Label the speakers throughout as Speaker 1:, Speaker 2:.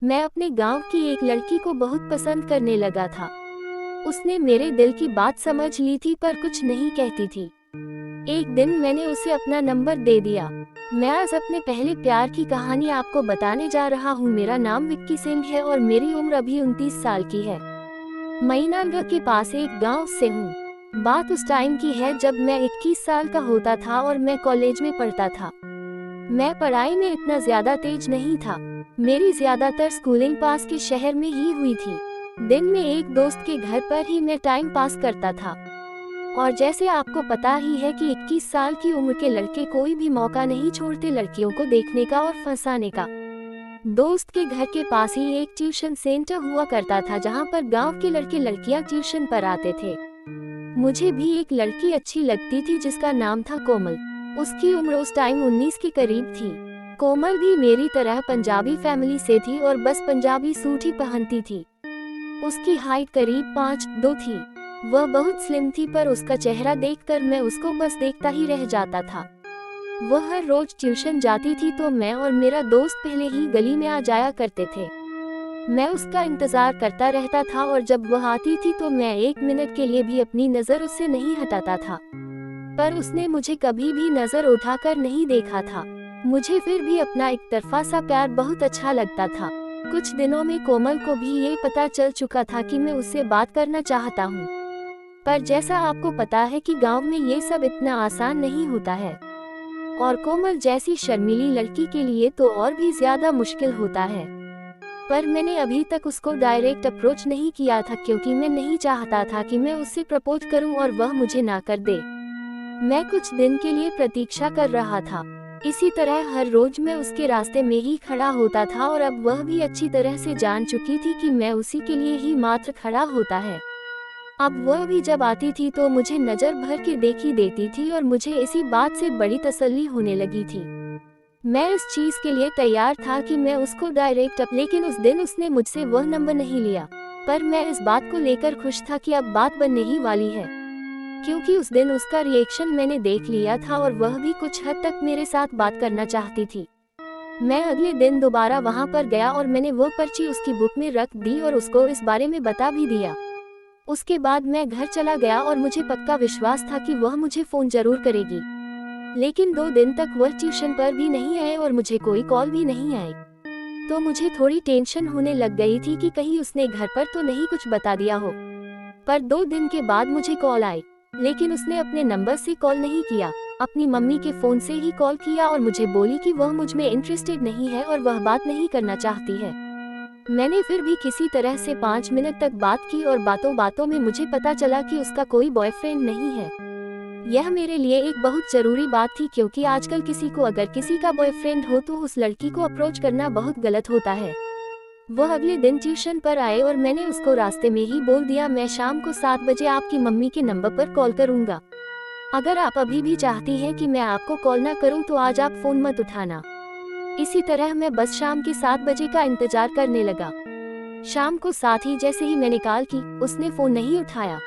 Speaker 1: मैं अपने गांव की एक लड़की को बहुत पसंद करने लगा था। उसने मेरे दिल की बात समझ ली थी पर कुछ नहीं कहती थी। एक दिन मैंने उसे अपना नंबर दे दिया। मैं आज अपने पहले प्यार की कहानी आपको बताने जा रहा हूँ। मेरा नाम विक्की सिंह है और मेरी उम्र अभी 29 साल की है। मईनागढ़ के पास एक गांव से हूँ। बात उस टाइम की है जब मैं 21 साल का होता था और मैं कॉलेज में पढ़ता था। मैं पढ़ाई में इतना ज्यादा तेज नहीं था। मेरी ज्यादातर स्कूलिंग पास के शहर में ही हुई थी। दिन में एक दोस्त के घर पर ही मैं टाइम पास करता था। और जैसे आपको पता ही है कि 21 साल की उम्र के लड़के कोई भी मौका नहीं छोड़ते लड़कियों को देखने का और फंसाने का। दोस्त के घर के पास ही एक ट्यूशन सेंटर हुआ करता था जहाँ पर गांव के लड़के लड़कियां ट्यूशन पर आते थे। मुझे भी एक लड़की अच्छी लगती थी जिसका नाम था कोमल। उसकी उम्र उस टाइम 19 के करीब थी। कोमल भी मेरी तरह पंजाबी फैमिली से थी और बस पंजाबी सूट ही पहनती थी। उसकी हाइट करीब 5'2" थी। वह बहुत स्लिम थी पर उसका चेहरा देखकर मैं उसको बस देखता ही रह जाता था। वह हर रोज ट्यूशन जाती थी तो मैं और मेरा दोस्त पहले ही गली में आ जाया करते थे। मैं उसका इंतजार करता रहता था और जब वह आती थी तो मैं 1 मिनट के लिए भी अपनी नजर उससे नहीं हटाता था। पर उसने मुझे कभी भी नजर उठाकर नहीं देखा था। मुझे फिर भी अपना एक तरफा सा प्यार बहुत अच्छा लगता था। कुछ दिनों में कोमल को भी ये पता चल चुका था कि मैं उससे बात करना चाहता हूँ। पर जैसा आपको पता है कि गांव में ये सब इतना आसान नहीं होता है और कोमल जैसी शर्मीली लड़की के लिए तो और भी ज्यादा मुश्किल होता है। पर मैंने अभी तक उसको डायरेक्ट अप्रोच नहीं किया था क्योंकि मैं नहीं चाहता था कि मैं उससे प्रपोज करूं और वह मुझे ना कर दे। मैं कुछ दिन के लिए प्रतीक्षा कर रहा था। इसी तरह हर रोज मैं उसके रास्ते में ही खड़ा होता था और अब वह भी अच्छी तरह से जान चुकी थी कि मैं उसी के लिए ही मात्र खड़ा होता है। अब वह भी जब आती थी तो मुझे नजर भर के देख ही देती थी और मुझे इसी बात से बड़ी तसल्ली होने लगी थी। मैं इस चीज के लिए तैयार था कि मैं उसको डायरेक्ट लेकिन उस दिन उसने मुझसे वह नंबर नहीं लिया। पर मैं इस बात को लेकर खुश था कि अब बात बनने ही वाली है, क्योंकि उस दिन उसका रिएक्शन मैंने देख लिया था और वह भी कुछ हद तक मेरे साथ बात करना चाहती थी। मैं अगले दिन दोबारा वहां पर गया और मैंने वो पर्ची उसकी बुक में रख दी और उसको इस बारे में बता भी दिया। उसके बाद मैं घर चला गया और मुझे पक्का विश्वास था कि वह मुझे फोन जरूर करेगी। लेकिन 2 दिन तक वह ट्यूशन पर भी नहीं आए और मुझे कोई कॉल भी नहीं आई। तो मुझे थोड़ी टेंशन होने लग गई थी कि कहीं उसने घर पर तो नहीं कुछ बता दिया हो। पर 2 दिन के बाद मुझे कॉल आई, लेकिन उसने अपने नंबर से कॉल नहीं किया, अपनी मम्मी के फोन से ही कॉल किया और मुझे बोली कि वह मुझ में इंटरेस्टेड नहीं है और वह बात नहीं करना चाहती है। मैंने फिर भी किसी तरह से 5 मिनट तक बात की और बातों बातों में मुझे पता चला कि उसका कोई बॉयफ्रेंड नहीं है। यह मेरे लिए एक बहुत जरूरी बात थी क्योंकि आजकल किसी को अगर किसी का बॉयफ्रेंड हो तो उस लड़की को अप्रोच करना बहुत गलत होता है। वह अगले दिन ट्यूशन पर आए और मैंने उसको रास्ते में ही बोल दिया, मैं शाम को 7 बजे आपकी मम्मी के नंबर पर कॉल करूंगा। अगर आप अभी भी चाहती हैं कि मैं आपको कॉल ना करूं तो आज आप फोन मत उठाना। इसी तरह मैं बस शाम के 7 बजे का इंतजार करने लगा। शाम को 7 ही जैसे ही मैंने कॉल की, उसने फोन नहीं उठाया।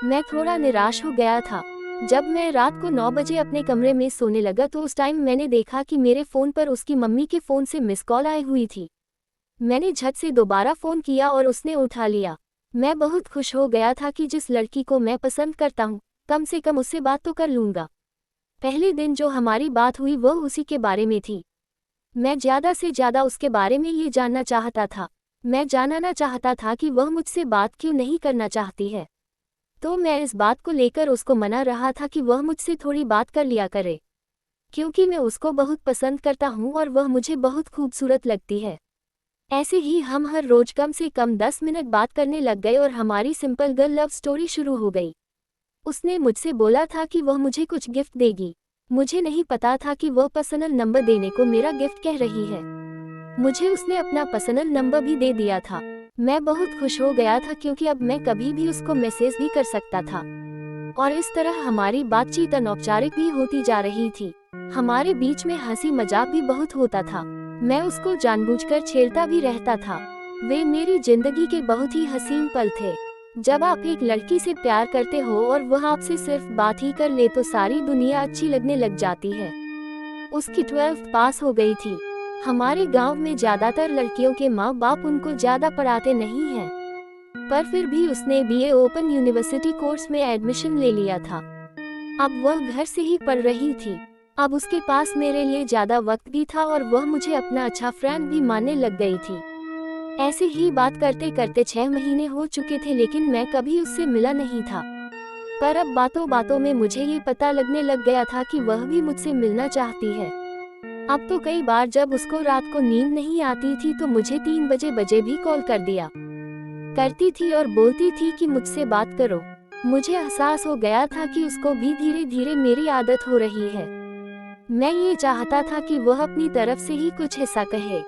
Speaker 1: मैं थोड़ा निराश हो गया था। जब मैं रात को 9 बजे अपने कमरे में सोने लगा तो उस टाइम मैंने देखा कि मेरे फोन पर उसकी मम्मी के फोन से मिस कॉल आई हुई थी। मैंने झट से दोबारा फोन किया और उसने उठा लिया। मैं बहुत खुश हो गया था कि जिस लड़की को मैं पसंद करता हूँ, कम से कम उससे बात तो कर लूंगा। पहले दिन जो हमारी बात हुई वह उसी के बारे में थी। मैं ज्यादा से ज्यादा उसके बारे में ये जानना चाहता था। मैं जानना चाहता था कि वह मुझसे बात क्यों नहीं करना चाहती है। तो मैं इस बात को लेकर उसको मना रहा था कि वह मुझसे थोड़ी बात कर लिया करे, क्योंकि मैं उसको बहुत पसंद करता हूँ और वह मुझे बहुत खूबसूरत लगती है। ऐसे ही हम हर रोज कम से कम 10 मिनट बात करने लग गए और हमारी सिंपल गर्ल लव स्टोरी शुरू हो गई। उसने मुझसे बोला था कि वह मुझे कुछ गिफ्ट देगी। मुझे नहीं पता था कि वह पर्सनल नंबर देने को मेरा गिफ्ट कह रही है। मुझे उसने अपना पर्सनल नंबर भी दे दिया था। मैं बहुत खुश हो गया था क्योंकि अब मैं कभी भी उसको मैसेज भी कर सकता था और इस तरह हमारी बातचीत अनौपचारिक भी होती जा रही थी। हमारे बीच में हंसी मजाक भी बहुत होता था। मैं उसको जानबूझकर छेड़ता भी रहता था। वे मेरी जिंदगी के बहुत ही हसीन पल थे। जब आप एक लड़की से प्यार करते हो और वह आपसे सिर्फ बात ही कर ले तो सारी दुनिया अच्छी लगने लग जाती है। उसकी 12th पास हो गई थी। हमारे गांव में ज्यादातर लड़कियों के माँ बाप उनको ज्यादा पढ़ाते नहीं हैं, पर फिर भी उसने बीए ओपन यूनिवर्सिटी कोर्स में एडमिशन ले लिया था। अब वह घर से ही पढ़ रही थी। अब उसके पास मेरे लिए ज्यादा वक्त भी था और वह मुझे अपना अच्छा फ्रेंड भी मानने लग गई थी। ऐसे ही बात करते करते 6 महीने हो चुके थे, लेकिन मैं कभी उससे मिला नहीं था। पर अब बातों बातों में मुझे ये पता लगने लग गया था कि वह भी मुझसे मिलना चाहती है। अब तो कई बार जब उसको रात को नींद नहीं आती थी तो मुझे 3 बजे भी कॉल कर दिया करती थी और बोलती थी कि मुझसे बात करो। मुझे एहसास हो गया था कि उसको भी धीरे धीरे मेरी आदत हो रही है। मैं ये चाहता था कि वह अपनी तरफ से ही कुछ हिस्सा कहे।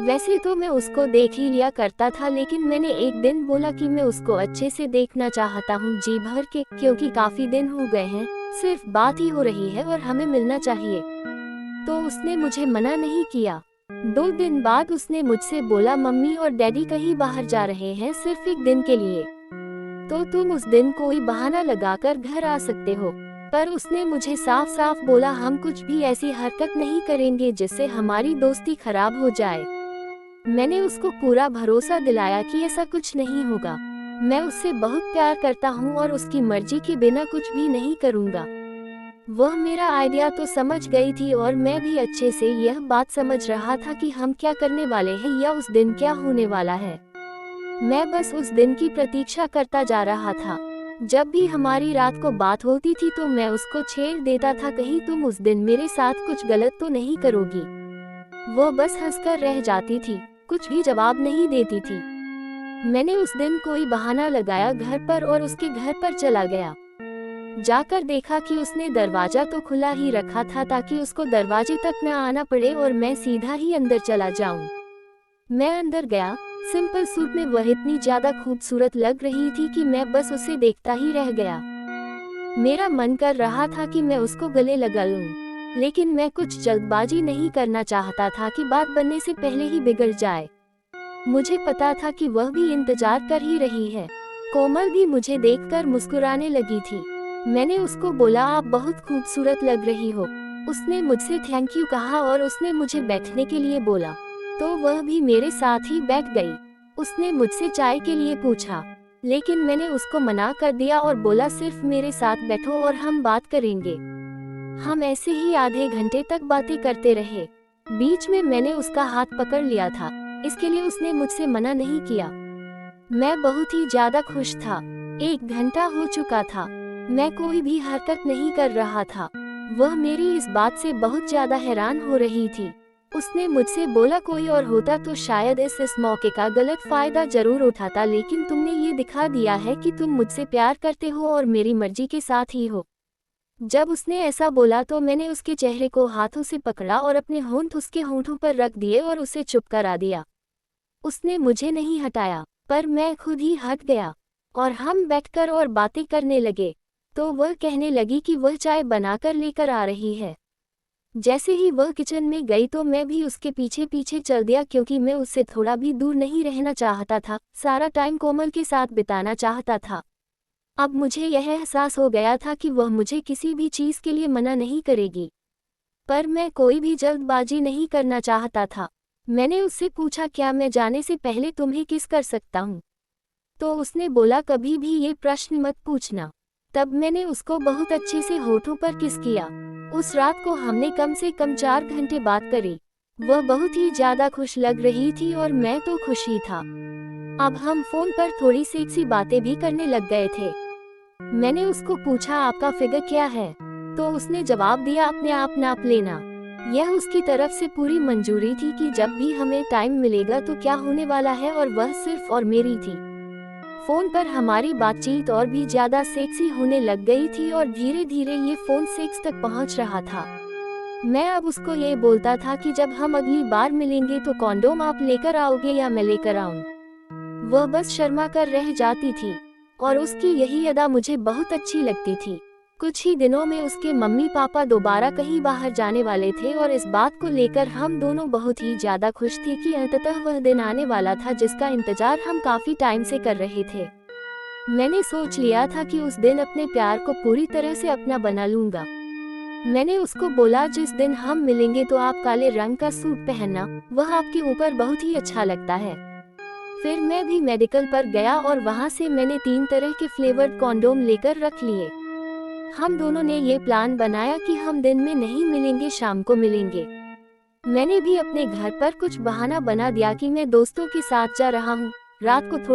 Speaker 1: वैसे तो मैं उसको देख ही लिया करता था, लेकिन मैंने एक दिन बोला कि मैं उसको अच्छे से देखना चाहता हूँ, जी भर के, क्योंकि काफी दिन हो गए हैं, सिर्फ बात ही हो रही है और हमें मिलना चाहिए। तो उसने मुझे मना नहीं किया। 2 दिन बाद उसने मुझसे बोला, मम्मी और डैडी कहीं बाहर जा रहे हैं सिर्फ एक दिन के लिए, तो तुम उस दिन कोई बहाना लगाकर घर आ सकते हो। पर उसने मुझे साफ साफ बोला, हम कुछ भी ऐसी हरकत नहीं करेंगे जिससे हमारी दोस्ती खराब हो जाए। मैंने उसको पूरा भरोसा दिलाया कि ऐसा कुछ नहीं होगा। मैं उससे बहुत प्यार करता हूँ और उसकी मर्जी के बिना कुछ भी नहीं करूँगा। वह मेरा आइडिया तो समझ गई थी और मैं भी अच्छे से यह बात समझ रहा था कि हम क्या करने वाले हैं या उस दिन क्या होने वाला है। मैं बस उस दिन की प्रतीक्षा करता जा रहा था। जब भी हमारी रात को बात होती थी तो मैं उसको छेड़ देता था, कहीं तुम उस दिन मेरे साथ कुछ गलत तो नहीं करोगी। वो बस हंसकर रह जाती थी, कुछ भी जवाब नहीं देती थी। मैंने उस दिन कोई बहाना लगाया घर पर और उसके घर पर चला गया। जाकर देखा कि उसने दरवाजा तो खुला ही रखा था ताकि उसको दरवाजे तक न आना पड़े और मैं सीधा ही अंदर चला जाऊं। मैं अंदर गया। सिंपल सूट में वह इतनी ज्यादा खूबसूरत लग रही थी कि मैं बस उसे देखता ही रह गया। मेरा मन कर रहा था कि मैं उसको गले लगा लूं, लेकिन मैं कुछ जल्दबाजी नहीं करना चाहता था कि बात बनने से पहले ही बिगड़ जाए। मुझे पता था कि वह भी इंतजार कर ही रही है। कोमल भी मुझे देखकर मुस्कुराने लगी थी। मैंने उसको बोला, आप बहुत खूबसूरत लग रही हो। उसने मुझसे थैंक यू कहा और उसने मुझे बैठने के लिए बोला, तो वह भी मेरे साथ ही बैठ गई। उसने मुझसे चाय के लिए पूछा, लेकिन मैंने उसको मना कर दिया और बोला, सिर्फ मेरे साथ बैठो और हम बात करेंगे। हम ऐसे ही आधे घंटे तक बातें करते रहे। बीच में मैंने उसका हाथ पकड़ लिया था, इसके लिए उसने मुझसे मना नहीं किया। मैं बहुत ही ज्यादा खुश था। 1 घंटा हो चुका था, मैं कोई भी हरकत नहीं कर रहा था। वह मेरी इस बात से बहुत ज्यादा हैरान हो रही थी। उसने मुझसे बोला, कोई और होता तो शायद इस मौके का गलत फायदा जरूर उठाता, लेकिन तुमने ये दिखा दिया है कि तुम मुझसे प्यार करते हो और मेरी मर्जी के साथ ही हो। जब उसने ऐसा बोला तो मैंने उसके चेहरे को हाथों से पकड़ा और अपने होंठ उसके होंठों पर रख दिए और उसे चुप करा दिया। उसने मुझे नहीं हटाया, पर मैं खुद ही हट गया और हम बैठकर और बातें करने लगे। तो वह कहने लगी कि वह चाय बनाकर लेकर आ रही है। जैसे ही वह किचन में गई तो मैं भी उसके पीछे पीछे चल दिया, क्योंकि मैं उससे थोड़ा भी दूर नहीं रहना चाहता था। सारा टाइम कोमल के साथ बिताना चाहता था। अब मुझे यह एहसास हो गया था कि वह मुझे किसी भी चीज के लिए मना नहीं करेगी, पर मैं कोई भी जल्दबाजी नहीं करना चाहता था। मैंने उससे पूछा, क्या मैं जाने से पहले तुम्हें किस कर सकता हूँ? तो उसने बोला, कभी भी ये प्रश्न मत पूछना। तब मैंने उसको बहुत अच्छे से होठों पर किस किया। उस रात को हमने कम से कम 4 घंटे बात करी। वह बहुत ही ज्यादा खुश लग रही थी और मैं तो खुश ही था। अब हम फोन पर थोड़ी सेक्सी बातें भी करने लग गए थे। मैंने उसको पूछा, आपका फिगर क्या है? तो उसने जवाब दिया, अपने आप नाप लेना। यह उसकी तरफ से पूरी मंजूरी थी कि जब भी हमें टाइम मिलेगा तो क्या होने वाला है, और वह सिर्फ और मेरी थी। फोन पर हमारी बातचीत और भी ज्यादा सेक्सी होने लग गई थी और धीरे धीरे ये फोन सेक्स तक पहुंच रहा था। मैं अब उसको ये बोलता था कि जब हम अगली बार मिलेंगे तो कॉन्डोम आप लेकर आओगे या मैं लेकर आऊं? वह बस शर्मा कर रह जाती थी और उसकी यही अदा मुझे बहुत अच्छी लगती थी। कुछ ही दिनों में उसके मम्मी पापा दोबारा कहीं बाहर जाने वाले थे और इस बात को लेकर हम दोनों बहुत ही ज्यादा खुश थे कि अंततः वह दिन आने वाला था जिसका इंतजार हम काफी टाइम से कर रहे थे। मैंने सोच लिया था कि उस दिन अपने प्यार को पूरी तरह से अपना बना लूंगा। मैंने उसको बोला जिस दिन हम मिलेंगे तो आप काले रंग का सूट पहनना, वह आपके ऊपर बहुत ही अच्छा लगता है। फिर मैं भी मेडिकल पर गया और वहाँ से मैंने 3 तरह के फ्लेवर्ड कॉन्डोम लेकर रख लिए। हम दोनों ने ये प्लान बनाया कि हम दिन में नहीं मिलेंगे, शाम को मिलेंगे। मैंने भी अपने घर पर कुछ बहाना बना दिया कि मैं दोस्तों के साथ जा रहा हूँ। रात को थोड़ा